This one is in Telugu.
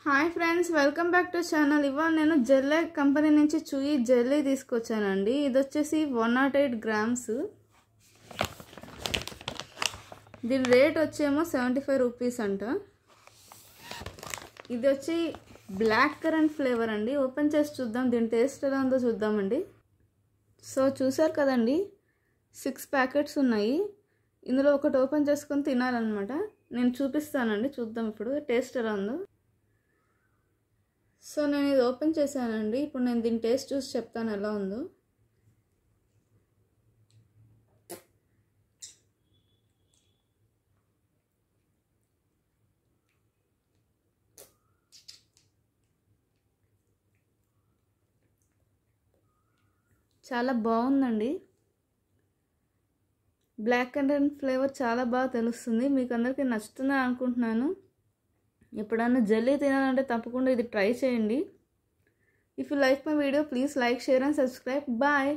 Hi friends, welcome back to channel. ఇవాళ నేను జెల్లే కంపెనీ నుంచి చూయి జెల్లీ తీసుకొచ్చానండి. ఇది వచ్చేసి 108 గ్రామ్స్. దీని రేట్ వచ్చేమో 75 రూపీస్ అంట. ఇది వచ్చి బ్లాక్ కరెంట్ ఫ్లేవర్ అండి. ఓపెన్ చేసి చూద్దాం, దీని టేస్ట్ ఎలా ఉందో చూద్దామండి. సో చూసారు కదండి, 6 ప్యాకెట్స్ ఉన్నాయి. ఇందులో ఒకటి ఓపెన్ చేసుకొని తినాలన్నమాట. నేను చూపిస్తానండి, చూద్దాం ఇప్పుడు టేస్ట్ ఎలా ఉందో. సో నేను ఇది ఓపెన్ చేశానండి. ఇప్పుడు నేను దీని టేస్ట్ చూసి చెప్తాను ఎలా ఉందో. చాలా బాగుందండి. బ్లాక్ కరెంట్ ఫ్లేవర్ చాలా బాగా తెలుస్తుంది. మీకు అందరికీ నచ్చుతుందని అనుకుంటున్నాను. ఎప్పుడన్నా జెల్లీ తినాలంటే తప్పకుండా ఇది ట్రై చేయండి. If you like my video, please like, share and subscribe. Bye.